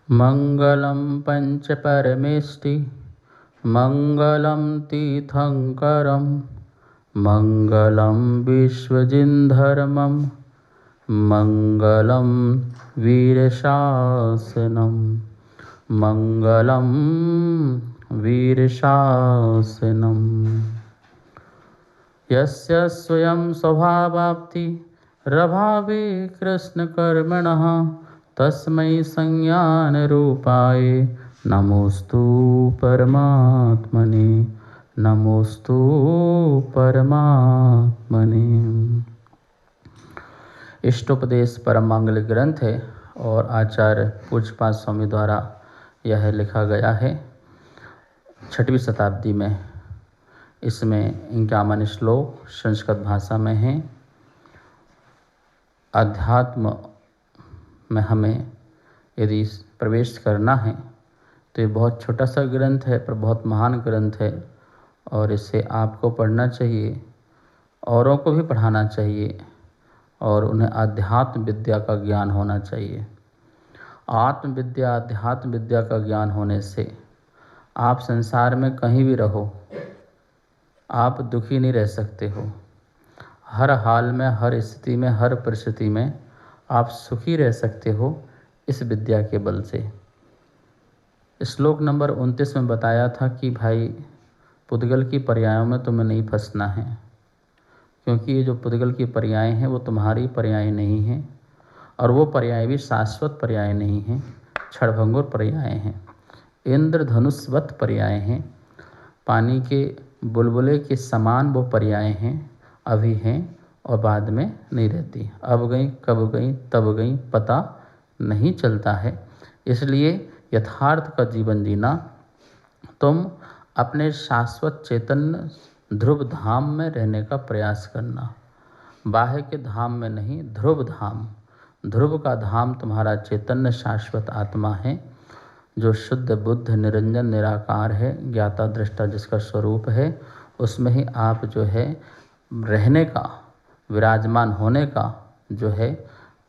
मंगलम पंच परमेष्टि मंगलम तीर्थंकरम मंगलम विश्वजिन्धर्मम मंगलम वीरशासनम मंगलम वीरशासनम। यस्य स्वयं स्वभावाप्ति रभावे कृष्णकर्मणः तस्मै संज्ञानरूपाय नमोस्तु परमात्मने नमोस्तु परमात्मने। इष्टोपदेश परम मांगलिक ग्रंथ है और आचार्य पूज्यपाद स्वामी द्वारा यह लिखा गया है 6वीं शताब्दी में। इसमें 51 श्लोक संस्कृत भाषा में हैं। अध्यात्म में हमें यदि प्रवेश करना है तो ये बहुत छोटा सा ग्रंथ है पर बहुत महान ग्रंथ है और इसे आपको पढ़ना चाहिए, औरों को भी पढ़ाना चाहिए और उन्हें आध्यात्म विद्या का ज्ञान होना चाहिए। आत्म विद्या अध्यात्म विद्या का ज्ञान होने से आप संसार में कहीं भी रहो, आप दुखी नहीं रह सकते हो। हर हाल में, हर स्थिति में, हर परिस्थिति में आप सुखी रह सकते हो इस विद्या के बल से। श्लोक नंबर 29 में बताया था कि भाई पुद्गल की पर्यायों में तुम्हें नहीं फंसना है, क्योंकि ये जो पुद्गल की पर्याय हैं वो तुम्हारी पर्याय नहीं हैं और वो पर्याय भी शाश्वत पर्याय नहीं हैं, क्षणभंगुर पर्याय हैं, इंद्रधनुषवत पर्याय हैं, पानी के बुलबुले के समान वो पर्याय हैं, अभी हैं और बाद में नहीं रहती। अब गई, कब गई, तब गई, पता नहीं चलता है। इसलिए यथार्थ का जीवन जीना, तुम अपने शाश्वत चैतन्य ध्रुव धाम में रहने का प्रयास करना, बाह्य के धाम में नहीं, ध्रुव धाम। ध्रुव का धाम तुम्हारा चैतन्य शाश्वत आत्मा है, जो शुद्ध बुद्ध निरंजन निराकार है, ज्ञाता दृष्टा जिसका स्वरूप है, उसमें ही आप जो है रहने का, विराजमान होने का जो है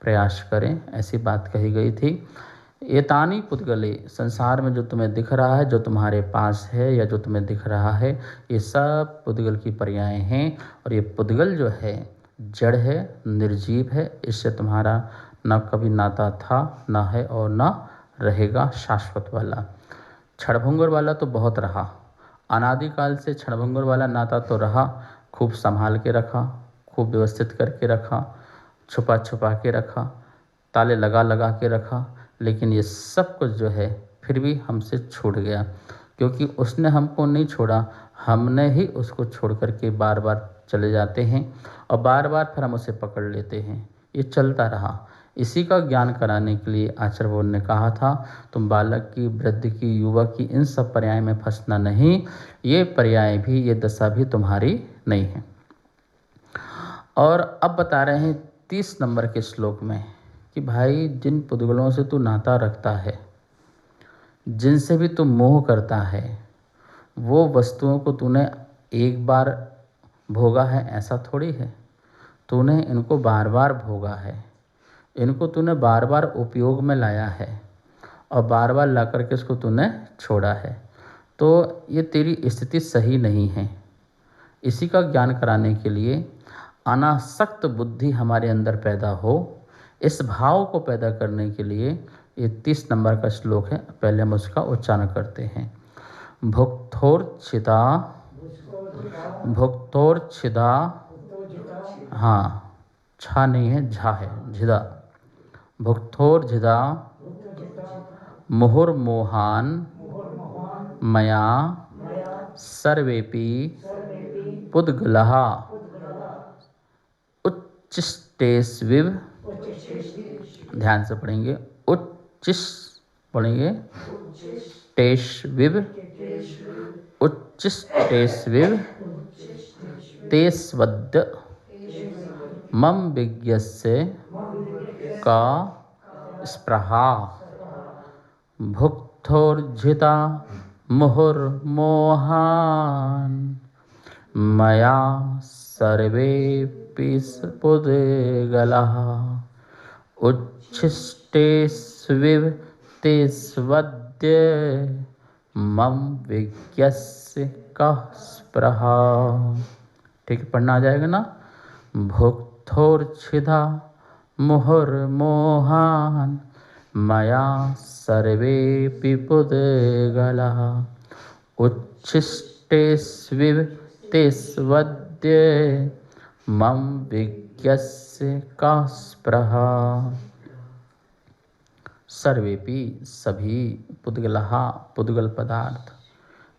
प्रयास करें, ऐसी बात कही गई थी। एतानी पुद्गले, संसार में जो तुम्हें दिख रहा है, जो तुम्हारे पास है या जो तुम्हें दिख रहा है, ये सब पुद्गल की पर्याय हैं और ये पुद्गल जो है जड़ है, निर्जीव है, इससे तुम्हारा न कभी नाता था, न है और न रहेगा शाश्वत वाला। क्षणभंगुर वाला तो बहुत रहा, अनादिकाल से क्षणभंगुर वाला नाता तो रहा, खूब संभाल के रखा, खूब व्यवस्थित करके रखा, छुपा छुपा के रखा, ताले लगा लगा के रखा, लेकिन ये सब कुछ जो है फिर भी हमसे छूट गया, क्योंकि उसने हमको नहीं छोड़ा, हमने ही उसको छोड़ करके बार बार चले जाते हैं और बार बार फिर हम उसे पकड़ लेते हैं। ये चलता रहा। इसी का ज्ञान कराने के लिए आचार्य बोल ने कहा था, तुम बालक की, वृद्ध की, युवक की इन सब पर्याय में फंसना नहीं, ये पर्याय भी, ये दशा भी तुम्हारी नहीं है। और अब बता रहे हैं 30 नंबर के श्लोक में कि भाई जिन पुद्गलों से तू नाता रखता है, जिनसे भी तू मोह करता है, वो वस्तुओं को तूने एक बार भोगा है ऐसा थोड़ी है, तूने इनको बार बार भोगा है, इनको तूने बार बार उपयोग में लाया है और बार बार ला करके इसको तूने छोड़ा है, तो ये तेरी स्थिति सही नहीं है। इसी का ज्ञान कराने के लिए अनासक्त बुद्धि हमारे अंदर पैदा हो, इस भाव को पैदा करने के लिए ये 30 नंबर का श्लोक है। पहले हम उसका उच्चारण करते हैं। भुक्थोर्छिदा, भुक्थोर्छिदा, हाँ छा नहीं है, झा है, झिदा। भुक्थोर्झिदा मुहुर्मोहान मया सर्वेपि पुद्गलः उच्चिष्टेष्विव, ध्यान से पढ़ेंगे, उच्चिष् पढ़ेंगे, टेष्विव, उच्चिष्टेष्विव तेष्वद्य मम विज्ञस्य का स्पृहा भुक्थोर्झिता मुहुर्मोहान् मया सर्वेऽपि पुद्गलाः उच्छिष्टेष्विव ते स्वद्य मम विज्ञस्य कः स्पृहा। ठीक, पढ़ना आ जाएगा ना। भुक्थोर्छिदा मुहुर्मोहान् मया सर्वेऽपि पुद्गलाः उच्छिष्टेष्विव ते स्वद्य मम विज्ञस्य कः स्पृहा। सर्वेपि सभी पुद्गलः पुद्गल पदार्थ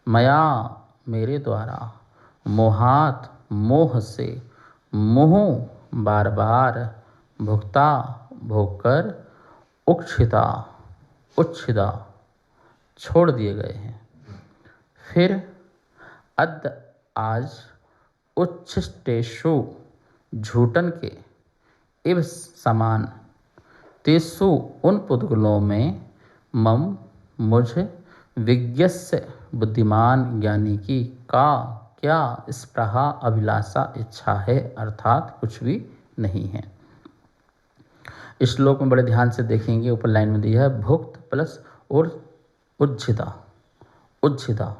मया मेरे द्वारा मोहात मोह से मोह बार बार भुक्ता भोगकर उक्षिता उच्छिदा छोड़ दिए गए हैं। फिर अद्य आज उच्छिष्टेषु झूठन के इव समान तेसु उन पुद्गलों में मम मुझ विज्ञस्य बुद्धिमान ज्ञानी की का क्या स्पृहा अभिलाषा इच्छा है, अर्थात कुछ भी नहीं है। इस श्लोक में बड़े ध्यान से देखेंगे, ऊपर लाइन में दी है भुक्त प्लस और उज्झिदा। उज्झिदा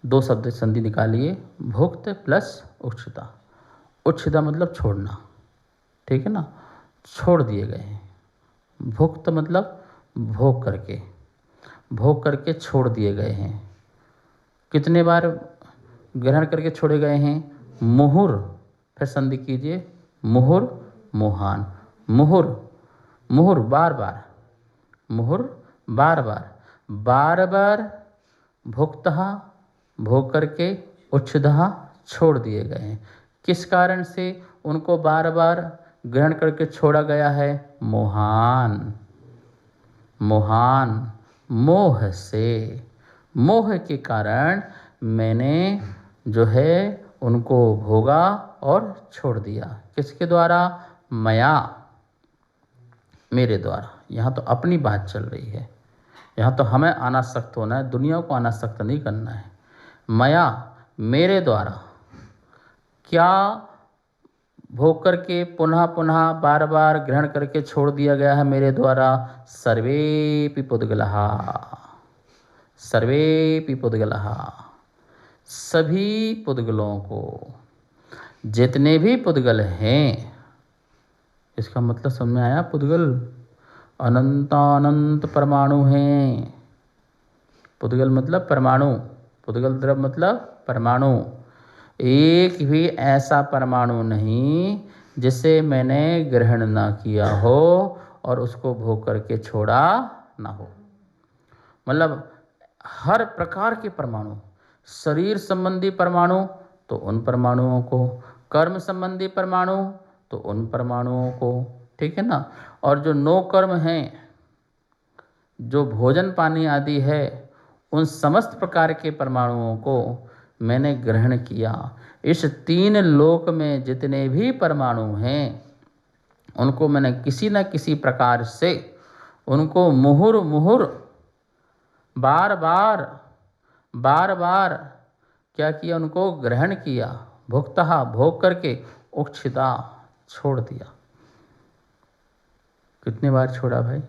दो शब्द संधि निकालिए, भुक्त प्लस उच्छिदा। उच्छिदा मतलब छोड़ना, ठीक है ना, छोड़ दिए गए हैं। भुक्त मतलब भोग करके छोड़ दिए गए हैं। कितने बार ग्रहण करके छोड़े गए हैं? मुहुर, फिर संधि कीजिए, मुहुर मोहान। मुहुर मुहुर बार बार, मुहुर बार बार, बार बार भुक्तः भोग करके उच्छिदः छोड़ दिए गए हैं। किस कारण से उनको बार बार ग्रहण करके छोड़ा गया है? मोहान, मोहान मोह से, मोह के कारण मैंने जो है उनको भोगा और छोड़ दिया। किसके द्वारा? मया, मेरे द्वारा। यहाँ तो अपनी बात चल रही है, यहाँ तो हमें अनासक्त होना है, दुनिया को अनासक्त नहीं करना है। मया मेरे द्वारा क्या भोग करके पुनः पुनः बार बार ग्रहण करके छोड़ दिया गया है मेरे द्वारा? सर्वेपि पुद्गलः, सर्वेपि पुद्गलः, सभी पुद्गलों को, जितने भी पुद्गल हैं। इसका मतलब समझ में आया? पुद्गल अनंतानंत परमाणु हैं। पुद्गल मतलब परमाणु, पुद्गल द्रव्य मतलब परमाणु। एक भी ऐसा परमाणु नहीं जिसे मैंने ग्रहण ना किया हो और उसको भोग करके छोड़ा ना हो। मतलब हर प्रकार के परमाणु, शरीर संबंधी परमाणु तो उन परमाणुओं को, कर्म संबंधी परमाणु तो उन परमाणुओं को, ठीक है ना। और जो नो कर्म हैं, जो भोजन पानी आदि है, उन समस्त प्रकार के परमाणुओं को मैंने ग्रहण किया। इस तीन लोक में जितने भी परमाणु हैं उनको मैंने किसी न किसी प्रकार से उनको मुहुर मुहुर बार बार बार बार क्या किया? उनको ग्रहण किया, भुक्तः भोग करके, उक्षिता छोड़ दिया। कितने बार छोड़ा भाई?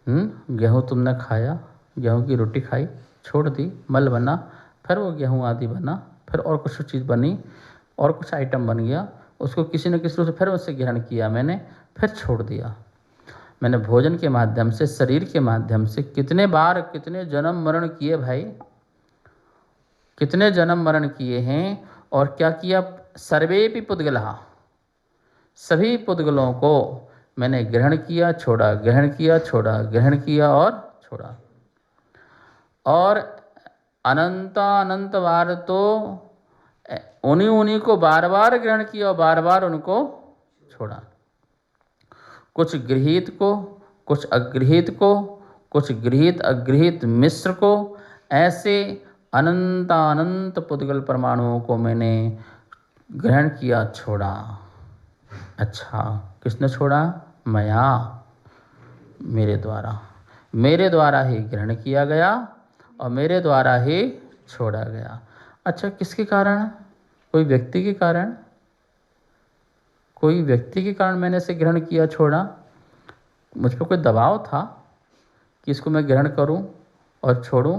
गेहूँ तुमने खाया, गेहूँ की रोटी खाई, छोड़ दी, मल बना, फिर वो गेहूँ आदि बना, फिर और कुछ चीज़ बनी और कुछ आइटम बन गया, उसको किसी न किसी रूप से फिर उससे ग्रहण किया मैंने, फिर छोड़ दिया। मैंने भोजन के माध्यम से, शरीर के माध्यम से कितने बार कितने जन्म मरण किए भाई, कितने जन्म मरण किए हैं। और क्या किया? सर्वेपि पुद्गलः, सभी पुद्गलों को मैंने ग्रहण किया, छोड़ा, ग्रहण किया, छोड़ा, ग्रहण किया और छोड़ा। और अनंत बार तो उन्हीं को बार बार ग्रहण किया और बार बार उनको छोड़ा। कुछ गृहीत को, कुछ अगृहीत को, कुछ गृहीत अगृहीत मिश्र को, ऐसे अनंत पुद्गल परमाणुओं को मैंने ग्रहण किया, छोड़ा। अच्छा, किसने छोड़ा? मया, मेरे द्वारा, मेरे द्वारा ही ग्रहण किया गया और मेरे द्वारा ही छोड़ा गया। अच्छा, किसके कारण? कोई व्यक्ति के कारण, कोई व्यक्ति के कारण मैंने इसे ग्रहण किया, छोड़ा। मुझ पर कोई दबाव था, कि इसको मैं ग्रहण करूं और छोड़ूं?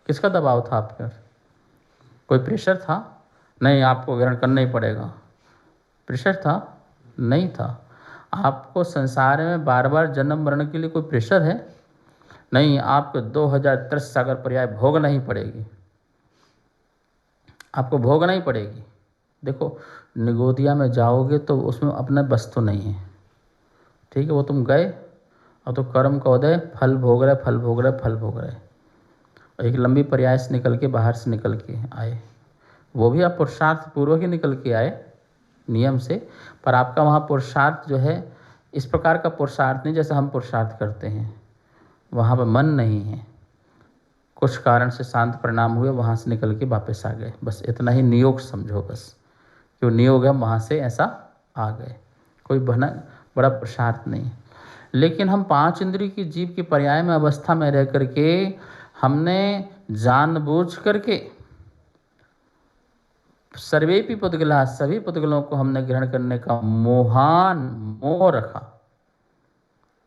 किसका दबाव था आप पर? कोई प्रेशर था? नहीं, आपको ग्रहण करना ही पड़ेगा। प्रेशर था? नहीं था। आपको संसार में बार बार जन्म मरण के लिए कोई प्रेशर है? नहीं, आपको 2000 सागर पर्याय भोगना ही पड़ेगी, आपको भोगना ही पड़ेगी। देखो, निगोदिया में जाओगे तो उसमें अपना बस तो नहीं है, ठीक है, वो तुम गए और तो कर्म का उदय, फल भोग रहे, फल भोग रहे, फल भोग रहे। और एक लंबी पर्याय से निकल के, बाहर से निकल के आए, वो भी आप पुरुषार्थ पूर्वक ही निकल के आए नियम से, पर आपका वहाँ पुरुषार्थ जो है इस प्रकार का पुरुषार्थ नहीं जैसे हम पुरुषार्थ करते हैं। वहाँ पर मन नहीं है, कुछ कारण से शांत परिणाम हुए, वहाँ से निकल के वापस आ गए, बस इतना ही नियोग समझो। बस क्यों नियोग है, वहाँ से ऐसा आ गए, कोई बड़ा पुरुषार्थ नहीं। लेकिन हम 5 इंद्रिय की जीव की पर्याय में अवस्था में रह करके हमने जानबूझ करके सर्वेपि पुद्गला, सभी पुद्गलों को हमने ग्रहण करने का मोह रखा।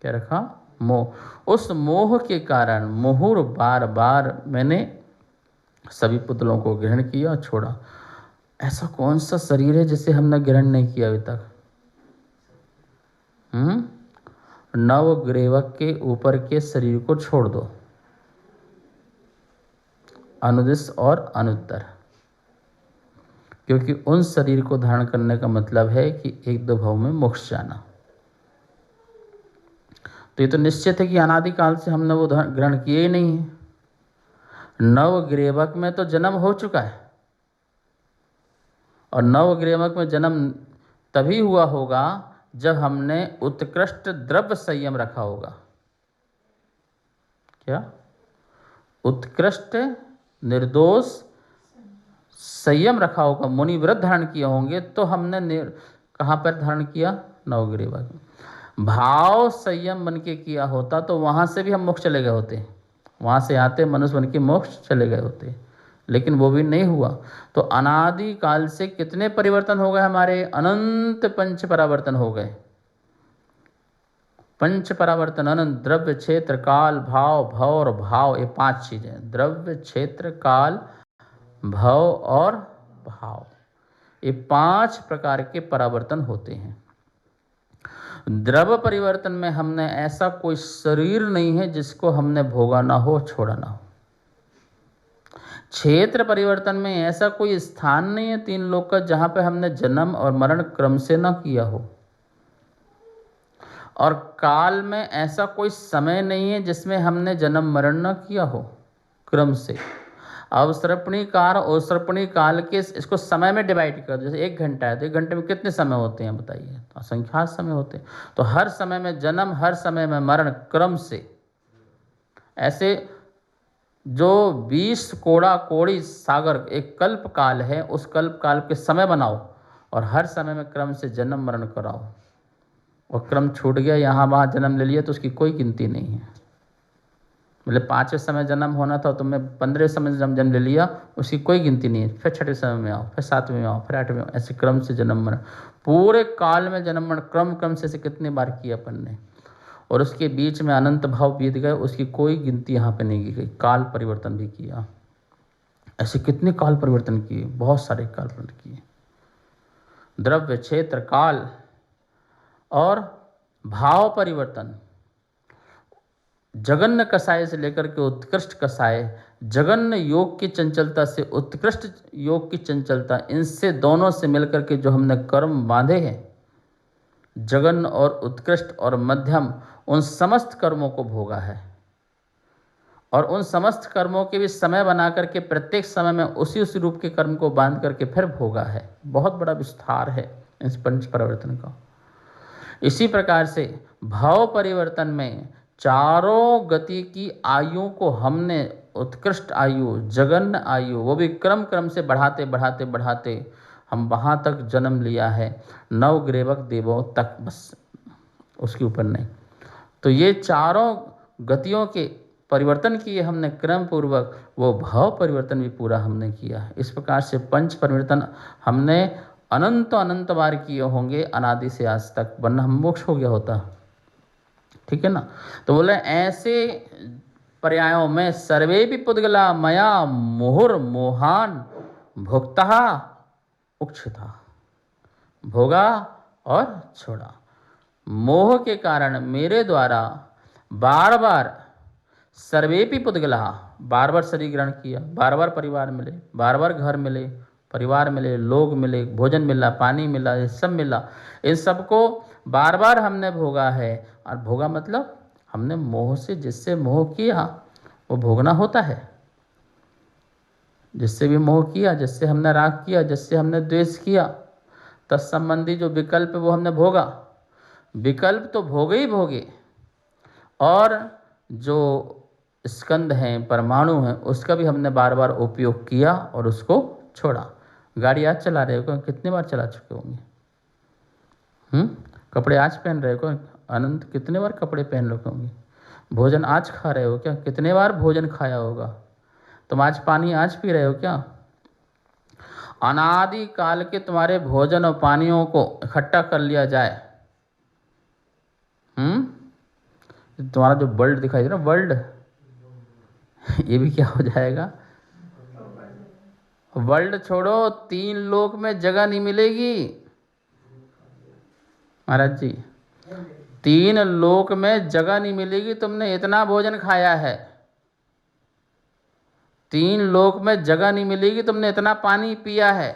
क्या रखा? मोह। उस मोह के कारण मुहुर बार बार मैंने सभी पुतलों को ग्रहण किया और छोड़ा। ऐसा कौन सा शरीर है जिसे हमने ग्रहण नहीं किया अभी तक? नवग्रीवक के ऊपर के शरीर को छोड़ दो, अनुदिश और अनुत्तर, क्योंकि उन शरीर को धारण करने का मतलब है कि 1-2 भाव में मोक्ष जाना। तो ये तो निश्चित है कि अनादिकाल से हमने वो ग्रहण किए ही नहीं है। नवग्रीवक में तो जन्म हो चुका है, और नवग्रीवक में जन्म तभी हुआ होगा जब हमने उत्कृष्ट द्रव्य संयम रखा होगा। क्या? उत्कृष्ट निर्दोष संयम रखा होगा, मुनि व्रत धारण किए होंगे, तो हमने कहाँ पर धारण किया? नवग्रीवक। भाव संयम बन के किया होता तो वहाँ से भी हम मोक्ष चले गए होते, वहाँ से आते मनुष्य बन के मोक्ष चले गए होते, लेकिन वो भी नहीं हुआ। तो अनादि काल से कितने परिवर्तन हो गए हमारे? अनंत 5 परावर्तन हो गए। 5 परावर्तन अनंत, द्रव्य क्षेत्र काल भाव, भव और भाव, ये 5 चीजें, द्रव्य क्षेत्र काल भव और भाव, ये 5 प्रकार के परावर्तन होते हैं। द्रव्य परिवर्तन में हमने ऐसा कोई शरीर नहीं है जिसको हमने भोगा ना हो, छोड़ा ना हो। क्षेत्र परिवर्तन में ऐसा कोई स्थान नहीं है 3 लोक का जहां पे हमने जन्म और मरण क्रम से न किया हो। और काल में ऐसा कोई समय नहीं है जिसमें हमने जन्म मरण न किया हो क्रम से। अवसर्पणी काल, अवसर्पणी काल के इसको समय में डिवाइड कर दो, जैसे 1 घंटा है तो 1 घंटे में कितने समय होते हैं बताइए? तो असंख्यात समय होते हैं। तो हर समय में जन्म, हर समय में मरण क्रम से। ऐसे जो 20 कोड़ा कोड़ी सागर एक कल्प काल है, उस कल्प काल के समय बनाओ और हर समय में क्रम से जन्म मरण कराओ, और क्रम छूट गया, यहाँ वहाँ जन्म ले लिया तो उसकी कोई गिनती नहीं है। मतलब 5वें समय जन्म होना था, तुमने 15वें समय जन्म ले लिया, उसकी कोई गिनती नहीं है। फिर 6वें समय में आओ, फिर 7वें में आओ, फिर 8वें में, ऐसे क्रम से जन्म मरण, पूरे काल में जन्म मरण क्रम से कितने बार किया अपन ने, और उसके बीच में अनंत भाव बीत गए, उसकी कोई गिनती यहाँ पे नहीं की गई। काल परिवर्तन भी किया, ऐसे कितने काल परिवर्तन किए, बहुत सारे काल परिवर्तन किए। द्रव्य क्षेत्र काल और भाव परिवर्तन, जगन्य कसाय से लेकर के उत्कृष्ट कसाय, जगन्य योग की चंचलता से उत्कृष्ट योग की चंचलता, इनसे दोनों से मिलकर के जो हमने कर्म बांधे हैं, जगन्य और उत्कृष्ट और मध्यम, उन समस्त कर्मों को भोगा है। और उन समस्त कर्मों के भी समय बना करके प्रत्येक समय में उसी रूप के कर्म को बांध करके फिर भोगा है। बहुत बड़ा विस्तार है इस 5 परिवर्तन का। इसी प्रकार से भाव परिवर्तन में चारों गति की आयु को हमने उत्कृष्ट आयु, जगन्य आयु, वो भी क्रम से बढ़ाते बढ़ाते बढ़ाते हम वहाँ तक जन्म लिया है, नवग्रीवक देवों तक, बस उसके ऊपर नहीं। तो ये चारों गतियों के परिवर्तन किए हमने क्रम पूर्वक, वो भाव परिवर्तन भी पूरा हमने किया। इस प्रकार से 5 परिवर्तन हमने अनंत बार किए होंगे अनादि से आज तक, वरना हम मोक्ष हो गया होता, ठीक है ना। तो बोले ऐसे पर्यायों में सर्वेपि पुद्गला मया मुहुर्मोहान भुक्तः उक्षिता, भोगा और छोड़ा। मोह के कारण मेरे द्वारा बार बार सर्वेपि पुद्गला, बार बार शरीर ग्रहण किया, बार बार परिवार मिले, बार बार घर मिले, परिवार मिले, लोग मिले, भोजन मिला, पानी मिला, ये सब मिला, इन सबको बार बार हमने भोगा है। और भोगा मतलब हमने मोह से, जिससे मोह किया वो भोगना होता है। जिससे भी मोह किया, जिससे हमने राग किया, जिससे हमने द्वेष किया, तत्संबंधी जो विकल्प वो हमने भोगा। विकल्प तो भोगे ही भोगे, और जो स्कंद हैं, परमाणु हैं, उसका भी हमने बार बार उपयोग किया और उसको छोड़ा। गाड़ी आज चला रहे हो, कितने बार चला चुके होंगे? कपड़े आज पहन रहे हो, अनंत कितने बार कपड़े पहन रखे होंगे? भोजन आज खा रहे हो क्या? कितने बार भोजन खाया होगा? तुम आज पानी आज पी रहे हो क्या? अनादि काल के तुम्हारे भोजन और पानियों को इकट्ठा कर लिया जाए, तुम्हारा जो वर्ल्ड दिखाई दे रहा, वर्ल्ड, ये भी क्या हो जाएगा? वर्ल्ड छोड़ो, 3 लोक में जगह नहीं मिलेगी महाराज जी। 3 लोक में जगह नहीं मिलेगी। तुमने इतना भोजन खाया है, 3 लोक में जगह नहीं मिलेगी। तुमने इतना पानी पिया है,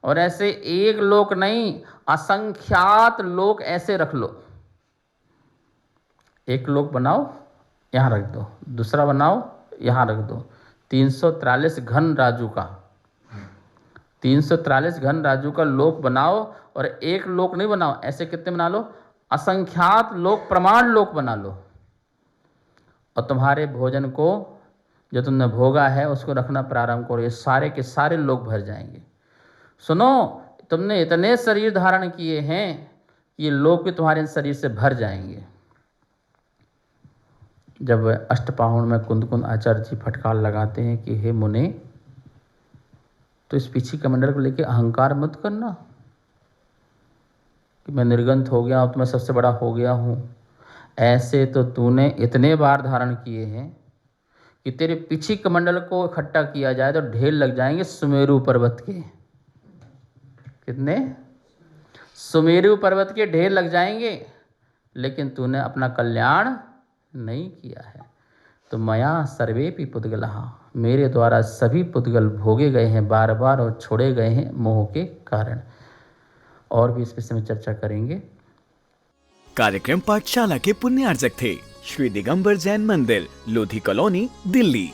और ऐसे एक लोक नहीं, असंख्यात लोक ऐसे रख लो। एक लोक बनाओ, यहाँ रख दो, दूसरा बनाओ, यहाँ रख दो। 343 घन राजू का, 343 घन राजू का लोक बनाओ, और एक लोक नहीं बनाओ, ऐसे कितने बना लो? असंख्यात लोक, प्रमाण लोक बना लो। और तुम्हारे भोजन को जो तुमने भोगा है उसको रखना प्रारंभ करो, ये सारे के सारे लोक भर जाएंगे। सुनो, तुमने इतने शरीर धारण किए हैं, ये लोक भी तुम्हारे शरीर से भर जाएंगे। जब अष्टपाहुण में कुंद आचार्य जी फटकार लगाते हैं कि हे मुने, तो इस पीछे कमंडल को लेके अहंकार मत करना कि मैं निर्गंत हो गया, अब तो मैं सबसे बड़ा हो गया हूँ। ऐसे तो तूने इतने बार धारण किए हैं कि तेरे पीछे कमंडल को इकट्ठा किया जाए तो ढेर लग जाएंगे सुमेरु पर्वत के। कितने? सुमेरु पर्वत के ढेर लग जाएंगे, लेकिन तूने अपना कल्याण नहीं किया है। तो मया सर्वेपि पुद्गलः, मेरे द्वारा सभी पुद्गल भोगे गए हैं बार बार, और छोड़े गए हैं मोह के कारण। और भी इस विषय में चर्चा करेंगे। कार्यक्रम पाठशाला के पुण्यार्जक थे श्री दिगंबर जैन मंदिर, लोधी कॉलोनी, दिल्ली।